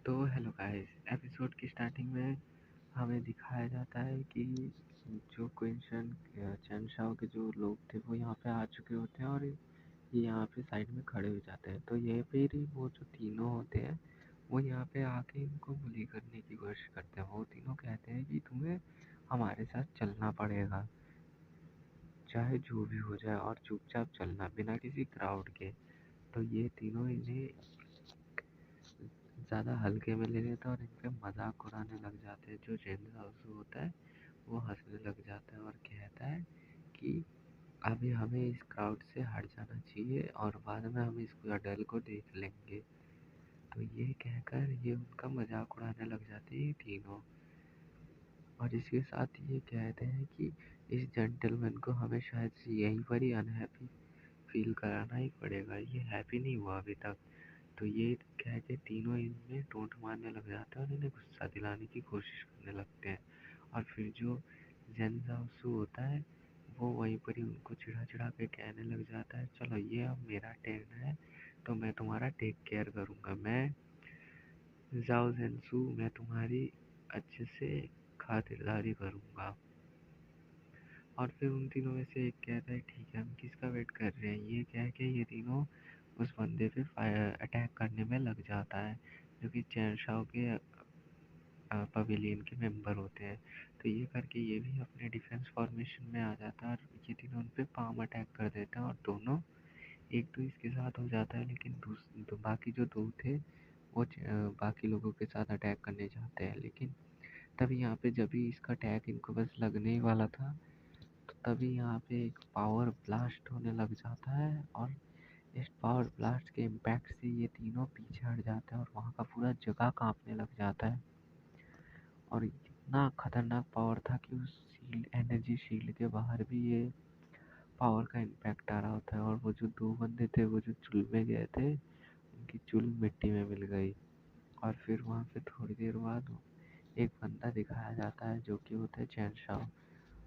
तो hello guys, episode की starting में हमें दिखाया जाता है कि जो क्वेश्चन चैन शाओ के जो लोग थे वो यहाँ पे आ चुके होते हैं और ये यहाँ पे साइड में खड़े हो जाते हैं। तो ये फिर वो जो तीनों होते हैं वो यहाँ पे आके इनको बुली करने की कोशिश करते हैं। वो तीनों कहते हैं कि तुम्हें हमारे साथ चलना पड़ेगा, चाहे जो भी हो जाए, और चुपचाप चलना बिना किसी क्राउड के। तो ये तीनों इन्हें ज़्यादा हल्के में ले लेते हैं और इन पे मजाक उड़ाने लग जाते हैं। जो जेन जाओसू होता है वो हंसने लग जाता है और कहता है कि अभी हमें इस क्राउड से हट जाना चाहिए और बाद में हम इस डल को देख लेंगे। तो ये कहकर ये उनका मजाक उड़ाने लग जाते हैं ये तीनों। और इसके साथ ये कहते हैं कि इस जेंटलमैन को हमें शायद से यहीं पर ही अनहैप्पी फील कराना ही पड़ेगा, ये हैप्पी नहीं हुआ अभी तक। तो ये कह के तीनों इनमें टोंट मारने लग जाते हैं और इन्हें गुस्सा दिलाने की कोशिश करने लगते हैं। और फिर जो जेनजाओसू होता है वो वहीं पर ही उनको चिढ़ा चिढ़ा के कहने लग जाता है, चलो ये अब मेरा टर्न है तो मैं तुम्हारा टेक केयर करूँगा। मैं जाओ जेनसू, मैं तुम्हारी अच्छे से खातिरदारी करूँगा। और फिर उन तीनों में से एक कहता है ठीक है, हम किसका वेट कर रहे हैं। ये कह के ये तीनों उस बंदे पे फायर अटैक करने में लग जाता है जो कि चैन शाओ के पवेलियन के मेंबर होते हैं। तो ये करके ये भी अपने डिफेंस फॉर्मेशन में आ जाता है और ये तीनों उन पे पाम अटैक कर देते हैं और दोनों एक तो इसके साथ हो जाता है, लेकिन तो बाकी जो दो थे वो बाकी लोगों के साथ अटैक करने जाते हैं। लेकिन तभी यहाँ पे जब भी इसका अटैक इनको बस लगने ही वाला था तो तभी यहाँ पे एक पावर ब्लास्ट होने लग जाता है और इस पावर ब्लास्ट के इम्पैक्ट से ये तीनों पीछे हट जाते हैं और वहाँ का पूरा जगह कांपने लग जाता है। और इतना खतरनाक पावर था कि उस शील्ड एनर्जी शील्ड के बाहर भी ये पावर का इम्पैक्ट आ रहा होता है। और वो जो दो बंदे थे वो जो चुल में गए थे उनकी चुल मिट्टी में मिल गई। और फिर वहाँ पे थोड़ी देर बाद एक बंदा दिखाया जाता है जो कि होता है चैन शाओ।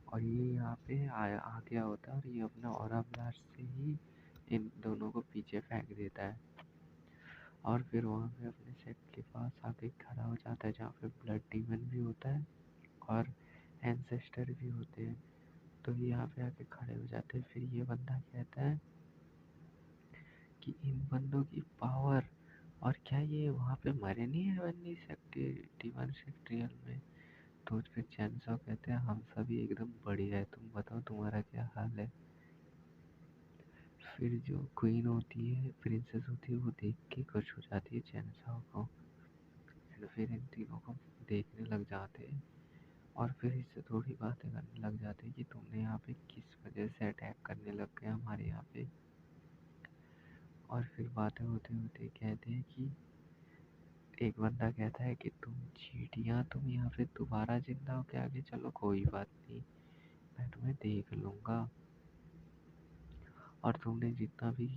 और ये यहाँ पे आ गया होता है और ये अपना ऑरा ब्लास्ट से ही इन दोनों को पीछे फेंक देता है। और फिर वहाँ पे अपने सेट के पास आके खड़ा हो जाता है जहाँ पे ब्लड डीमन भी होता है और एंसेस्टर भी होते हैं। तो ये यहाँ पे आके खड़े हो जाते हैं। फिर ये बंदा कहता है कि इन बंदों की पावर, और क्या ये वहाँ पे मरे नहीं है वन्नी सेक्टी डीमन सेक्ट्रियल में। तो फिर चैनसो कहते हैं हम सभी एकदम बढ़िया है, तुम बताओ तुम्हारा क्या हाल है। फिर जो क्वीन होती है, प्रिंसेस होती है, वो देख के खुश हो जाती है चैनसो को। फिर इन तीनों को देखने लग जाते हैं और फिर इससे थोड़ी बातें करने लग जाते हैं कि तुमने यहाँ पे किस वजह से अटैक करने लग गए हमारे यहाँ पे। और फिर बातें होते होते कहते हैं कि एक बंदा कहता है कि तुम चींटियाँ, तुम यहाँ पे दोबारा जिंदा होके आगे चलो, कोई बात नहीं, मैं तुम्हें देख लूँगा। और तुमने जितना भी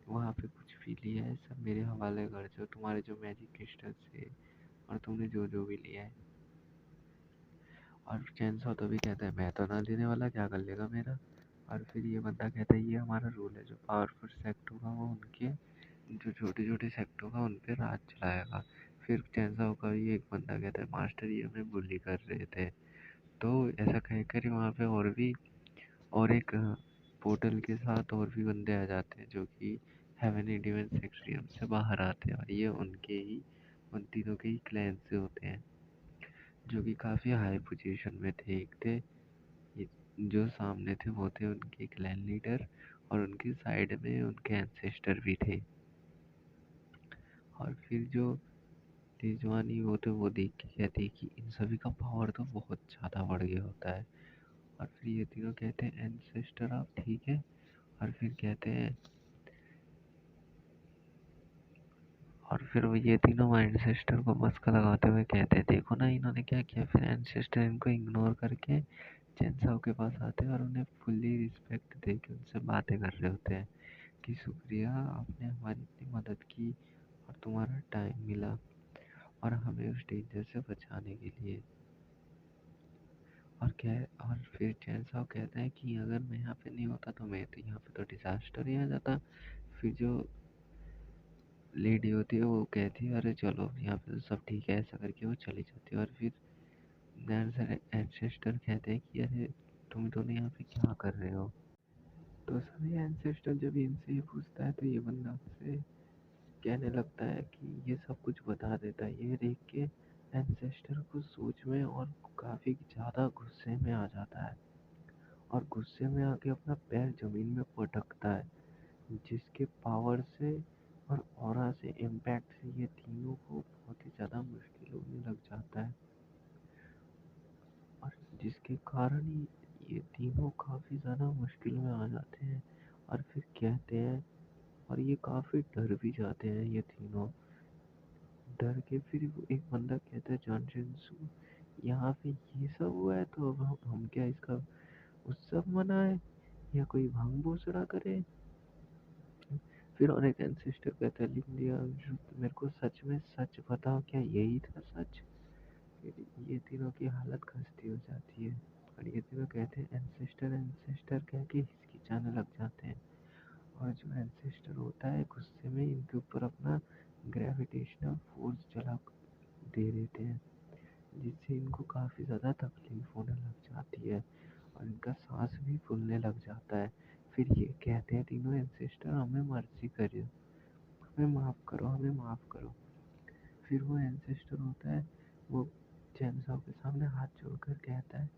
वहाँ पे कुछ भी लिया है सब मेरे हवाले कर दो, तुम्हारे जो मैजिक क्रिस्टल से और तुमने जो जो भी लिया है। और चैनसो तो भी कहता है मैं तो ना देने वाला, क्या कर लेगा मेरा। और फिर ये बंदा कहता है ये हमारा रूल है, जो पावरफुल सेक्ट होगा वो उनके जो छोटे छोटे सेक्ट होगा उन पर राज चलाएगा। फिर चैनसो का भी एक बंदा कहता है मास्टर ये हमें बुली कर रहे थे। तो ऐसा कहकर ही वहाँ पे और भी और एक पोर्टल के साथ और भी बंदे आ जाते हैं जो कि हेवन डिवन सेक्ट्रियम से बाहर आते हैं और ये उनके ही उन तीनों के ही क्लैन से होते हैं जो कि काफ़ी हाई पोजीशन में थे। एक थे ये जो सामने थे वो थे उनके क्लैन लीडर और उनकी साइड में उनके एंसेस्टर भी थे। और फिर जो तेजवानी वो थे वो देख के कहते हैं कि इन सभी का पावर तो बहुत ज़्यादा बढ़ गया होता है। और फिर ये तीनों कहते हैं एंसेस्टर आप ठीक है। और फिर कहते हैं और फिर वो ये तीनों एंसेस्टर को मस्का लगाते हुए कहते हैं देखो ना इन्होंने क्या किया। फिर एंसेस्टर इनको इग्नोर करके चैन साहब के पास आते हैं और उन्हें फुल्ली रिस्पेक्ट दे के उनसे बातें कर रहे होते हैं कि शुक्रिया आपने हमारी इतनी मदद की और तुम्हारा टाइम मिला और हमें उस डेंजर से बचाने के लिए। और क्या और फिर चैन साहब कहते हैं कि अगर मैं यहाँ पे नहीं होता तो मैं तो यहाँ पे तो डिजास्टर ही आ जाता। फिर जो लेडी होती है, वो कहती है अरे चलो यहाँ पे तो सब ठीक है, ऐसा करके वो चली जाती है। और फिर देयर सारे एंसेस्टर कहते हैं कि अरे तुम दोनों यहाँ पे क्या कर रहे हो। तो सभी एंसेस्टर जब इनसे ये पूछता है तो ये बंदा से कहने लगता है कि ये सब कुछ बता देता है। ये देख के एंसेस्टर को सोच में और काफ़ी ज़्यादा गुस्से में आ जाता है, और गुस्से में आके अपना पैर ज़मीन में पटकता है, जिसके पावर से और ऑरा से इम्पैक्ट से ये तीनों को बहुत ही ज़्यादा मुश्किल होने लग जाता है, और जिसके कारण ही ये तीनों काफ़ी ज़्यादा मुश्किल में आ जाते हैं। और फिर कहते हैं, और ये काफ़ी डर भी जाते हैं ये तीनों। डर के फिर वो एक बंदा कहता है जॉन जिनसू, यहाँ पे ये सब हुआ है तो अब हम क्या इसका उत्सव मनाएं या कोई भांग भूसड़ा करे। फिर और एक एंसेस्टर कहता है लिंडिया, मेरे को सच में सच बताओ, क्या यही था सच। फिर ये तीनों की हालत खस्ती हो जाती है, और ये तीनों कहते हैं एंसेस्टर एंसेस्टर कह के हिचकिचाने लग जाते हैं। और जो एंसेस्टर होता है गुस्से में इनके ऊपर अपना ग्रेविटेशनल फोर्स चला दे देते हैं, जिससे इनको काफ़ी ज़्यादा तकलीफ होने लग जाती है, और इनका सांस भी फूलने लग जाता है। फिर ये कहते हैं तीनों एंसेस्टर हमें मर्जी करिए, हमें माफ़ करो, हमें माफ़ करो। फिर वो एंसेस्टर होता है, वो चैनसॉ के सामने हाथ जोड़कर कहता है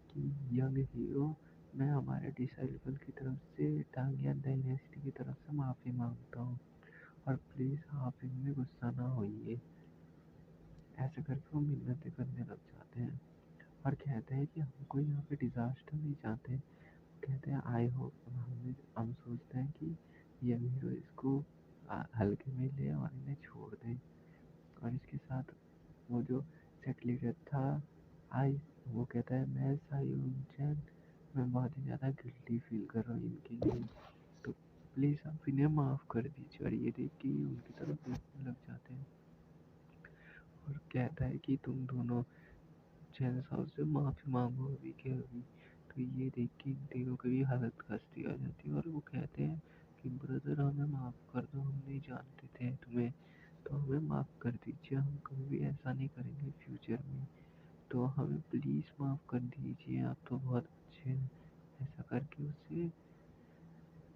कि यंग हीरो, मैं हमारे डिसाइबल की तरफ से टांगियन डायनेस्टी की तरफ से माफ़ी मांगता हूँ, और प्लीज़ आप इनमें गुस्सा ना होइए। ऐसे करके वो मिन्नतें करने लग जाते हैं, और कहते हैं कि हमको यहाँ पे डिज़ास्टर नहीं चाहते। कहते हैं आई होप, हम सोचते हैं कि यंग हीरो इसको हल्के में ले और इन्हें छोड़ दे। और इसके साथ वो जो सेट लीडर था आई, वो कहता है मैं साई चैन, मैं बहुत ही ज़्यादा गिल्टी फील कर रहा हूँ इनके लिए, तो प्लीज़ आप इन्हें माफ़ कर दीजिए। और ये देख के ये उनकी तरफ देखने लग जाते हैं, और कहता है कि तुम दोनों चैन साहब से माफ़ी मांगो अभी के अभी। तो ये देख के इन तीनों की भी हालत खस्ती आ जाती है, और वो कहते हैं कि ब्रदर हमें माफ़ कर दो, हम नहीं जानते थे तुम्हें, तो हमें माफ़ कर दीजिए, हम कभी भी ऐसा नहीं करेंगे फ्यूचर में, तो हमें प्लीज़ माफ़ कर दीजिए, आप तो बहुत अच्छे हैं। ऐसा करके उसे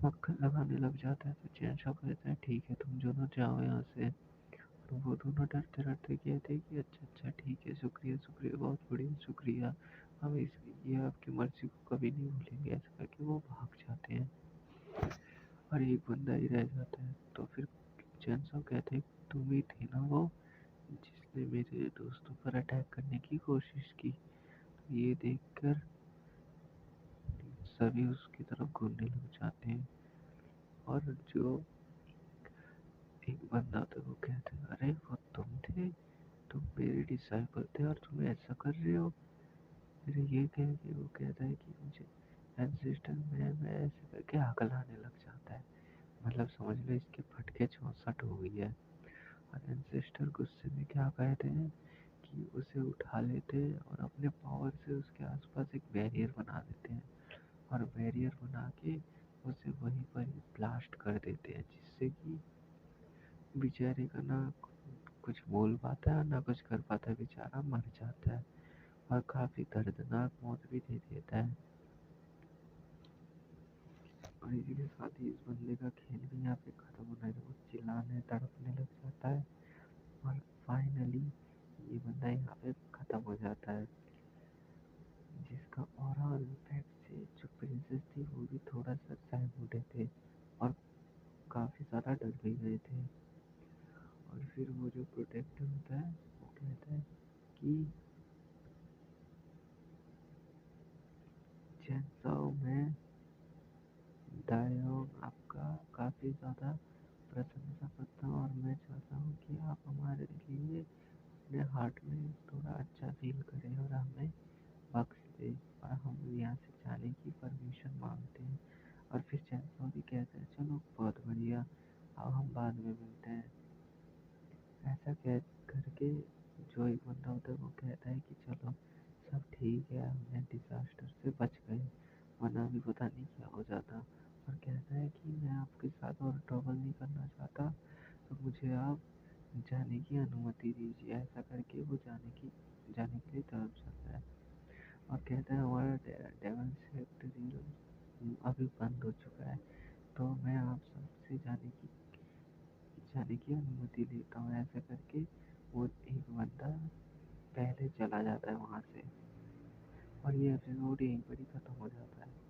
मक्खन लगाने लग जाता है। तो चैन साहब कहता है ठीक है तुम दोनों जाओ यहाँ से। तो वो दोनों डरते डरते कहते हैं कि अच्छा अच्छा ठीक है, शुक्रिया शुक्रिया, बहुत बढ़िया शुक्रिया, हम इस ये आपकी मर्ज़ी को कभी नहीं भूलेंगे। ऐसा करके वो भाग जाते हैं, और एक बंदा ही रह जाता है। तो फिर चैन साहब कहते हैं तुम ही थे ना वो जिसने मेरे दोस्तों पर अटैक करने की कोशिश की। तो ये देखकर सभी उसकी तरफ घूरने लग जाते हैं, और जो एक बंदा था वो कहते हैं अरे वो तुम थे, तुम मेरे डिसाइपल थे और तुम ऐसा कर रहे हो। फिर ये कह के वो कहता है कि मुझे एंसेस्टर मैं ऐसे करके अकल आने लग जाता है, मतलब समझ लो इसके फटके 64 हो गई है। और एंसेस्टर गुस्से में क्या कहते हैं कि उसे उठा लेते हैं और अपने पावर से उसके आसपास एक बैरियर बना देते हैं, और बैरियर बना के उसे वहीं पर ही ब्लास्ट कर देते हैं, जिससे कि बेचारे का ना कुछ बोल पाता है ना कुछ कर पाता है, बेचारा मर जाता है, और काफ़ी दर्दनाक मौत भी दे देता है। और इसी के साथ ही इस बंदे का खेल भी यहाँ पे ख़त्म होना है, वो चिल्लाने तड़पने लग जाता है, और फाइनली ये बंदा यहाँ पे ख़त्म हो जाता है, जिसका ऑरा इम्पैक्ट से जो प्रिंसेस थी वो भी थोड़ा सा सहम उठे थे, और काफ़ी ज़्यादा डर भी गए थे। और फिर वो जो प्रोटेक्टर होता है वो कहता है कि चैनसाओ में दायोंग आपका काफ़ी ज़्यादा प्रशंसा करता हूँ, और मैं चाहता हूँ कि आप हमारे लिए अपने हार्ट में थोड़ा अच्छा फील करें और हमें बख्श दें, और हम यहाँ से जाने की परमिशन मांगते हैं। और फिर चैनसाओ भी कहते हैं चलो बहुत बढ़िया, अब हम बाद में मिलते हैं। ऐसा कह करके जो एक बंदा होता है वो कहता है कि चलो सब ठीक है, हमने डिज़ास्टर से बच गए, वरना भी पता नहीं क्या हो जाता। और कहता है कि मैं आपके साथ और ट्रबल नहीं करना चाहता, तो मुझे आप जाने की अनुमति दीजिए। ऐसा करके वो जाने के लिए तरफ जाता है और कहता है हमारा डेविल शिफ्ट रील अभी बंद हो चुका है, तो मैं आप सबसे जाने की अनुमति लेता हूँ। ऐसा करके वो एक बंदा पहले चला जाता है वहाँ से और ये एपिसोड यहीं पर ही खत्म हो जाता है।